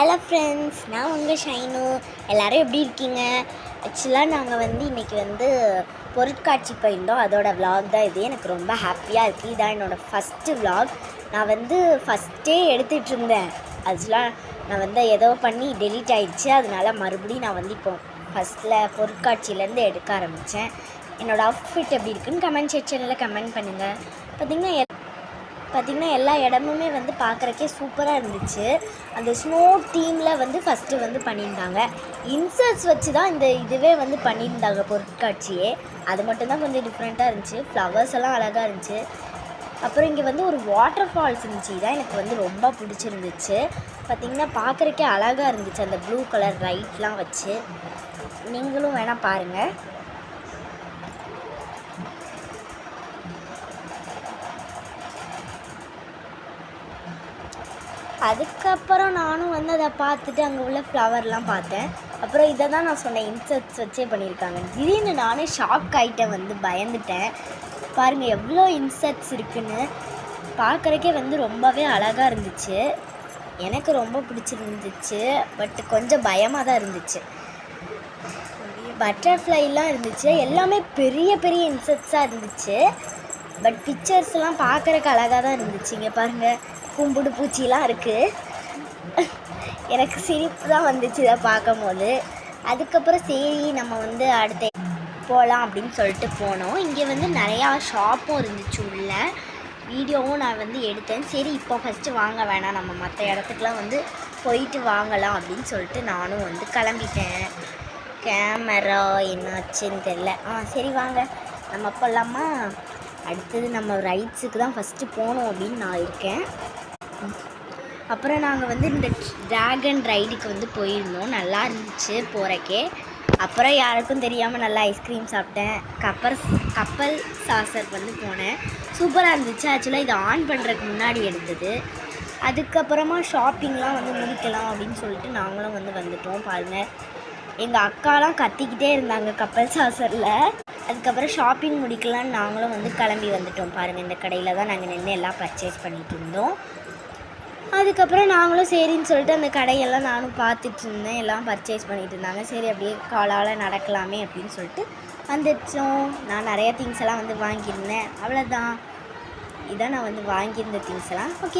Hello friends, நான் உங்கள் Shine. எல்லோரும் எப்படி இருக்கீங்க? ஆக்சுவலாக நாங்கள் இன்றைக்கி பொருட்காட்சி போயிருந்தோம். அதோட விலாக் தான் இது. எனக்கு ரொம்ப ஹாப்பியாக இருக்குது. இதான் என்னோடய ஃபஸ்ட்டு விலாக். நான் ஃபஸ்ட்டே எடுத்துகிட்டு இருந்தேன். ஆக்சுவலாக நான் ஏதோ பண்ணி டெலீட் ஆகிடுச்சு. அதனால மறுபடியும் நான் இப்போ ஃபஸ்ட்டில் பொருட்காட்சியிலேருந்து எடுக்க ஆரம்பித்தேன். என்னோடய அவுட்ஃபிட் எப்படி இருக்குன்னு கமெண்ட் செக்ஷனில் கமெண்ட் பண்ணுங்கள். பார்த்திங்கன்னா எல்லா இடமுமே பார்க்குறக்கே சூப்பராக இருந்துச்சு. அந்த ஸ்னோ டீமில் ஃபஸ்ட்டு பண்ணியிருந்தாங்க. இன்சர்ட்ஸ் வச்சு தான் இதுவே பண்ணியிருந்தாங்க பொருட்காட்சியே. அது மட்டும்தான் கொஞ்சம் டிஃப்ரெண்ட்டாக இருந்துச்சு. ஃப்ளவர்ஸ் எல்லாம் அழகாக இருந்துச்சு. அப்புறம் இங்கே ஒரு வாட்டர் ஃபால்ஸ் இருந்துச்சு. இதான் எனக்கு ரொம்ப பிடிச்சிருந்துச்சு. பார்த்திங்கன்னா பார்க்குறக்கே அழகாக இருந்துச்சு. அந்த ப்ளூ கலர் லைட்லாம் வச்சு நீங்களும் வேணால் பாருங்கள். அதுக்கப்புறம் நானும் அதை பார்த்துட்டு அங்கே உள்ள ஃப்ளவர்லாம் பார்த்தேன். அப்புறம் இதை தான் நான் சொன்னேன், இன்செக்ட்ஸ் வச்சே பண்ணியிருக்காங்க. திடீர்னு நானே ஷாக் ஆகிட்டேன், பயந்துட்டேன். பாருங்கள் எவ்வளோ இன்செக்ட்ஸ் இருக்குதுன்னு. பார்க்குறக்கே ரொம்பவே அழகாக இருந்துச்சு. எனக்கு ரொம்ப பிடிச்சிருந்துச்சு. பட் கொஞ்சம் பயமாக தான் இருந்துச்சு. பட்டர்ஃப்ளைலாம் இருந்துச்சு. எல்லாமே பெரிய பெரிய இன்செக்ட்ஸாக இருந்துச்சு. பட் பிக்சர்ஸ்லாம் பார்க்குறக்கு அழகாக தான் இருந்துச்சு. இங்கே பாருங்கள், கும்புடு பூச்சிலாம் இருக்குது. எனக்கு சிரிப்பு தான் வந்துச்சு இதை பார்க்கும் போது. அதுக்கப்புறம் சரி நம்ம அடுத்த போகலாம் அப்படின்னு சொல்லிட்டு போனோம். இங்கே நிறையா ஷாப்பும் இருந்துச்சு. உள்ள வீடியோவும் நான் எடுத்தேன். சரி இப்போ ஃபஸ்ட்டு வாங்க வேணாம், நம்ம மற்ற இடத்துக்குலாம் போயிட்டு வாங்கலாம் அப்படின்னு சொல்லிட்டு நானும் கிளம்பிட்டேன். கேமரா என்னாச்சுன்னு தெரில. சரி வாங்க நம்ம போகலாமா. அடுத்தது நம்ம ரைட்ஸுக்கு தான் ஃபஸ்ட்டு போகணும் அப்படின்னு நான் இருக்கேன். அப்புறம் நாங்கள் இந்த ட்ராகன் ரைடுக்கு போயிருந்தோம். நல்லா இருந்துச்சு போகிறக்கே. அப்புறம் யாருக்கும் தெரியாமல் நல்லா ஐஸ்கிரீம் சாப்பிட்டேன். கப்பல் சாசர் போனேன். சூப்பராக இருந்துச்சு. ஆக்சுவலாக இது ஆன் பண்ணுறதுக்கு முன்னாடி எடுத்தது. அதுக்கப்புறமா ஷாப்பிங்லாம் முடிக்கலாம் அப்படின்னு சொல்லிட்டு நாங்களும் வந்துட்டோம். பாருங்கள், எங்கள் அக்காலாம் கத்திக்கிட்டே இருந்தாங்க கப்பல் சாசரில். அதுக்கப்புறம் ஷாப்பிங் முடிக்கலான்னு நாங்களும் கிளம்பி வந்துட்டோம். பாருங்கள், இந்த கடையில் தான் நாங்கள் நின்று எல்லாம் பர்ச்சேஸ் பண்ணிகிட்டு இருந்தோம். அதுக்கப்புறம் நாங்களும் சரின்னு சொல்லிட்டு அந்த கடையெல்லாம் நானும் பார்த்துட்டு இருந்தேன். எல்லாம் பர்ச்சேஸ் பண்ணிகிட்டு இருந்தாங்க. சரி அப்படியே காலால் நடக்கலாமே அப்படின்னு சொல்லிட்டு வந்துட்டோம். நான் நிறைய திங்ஸ் எல்லாம் வாங்கியிருந்தேன். அவ்வளோதான், இதான் நான் வாங்கியிருந்த திங்ஸ் எல்லாம். ஓகே.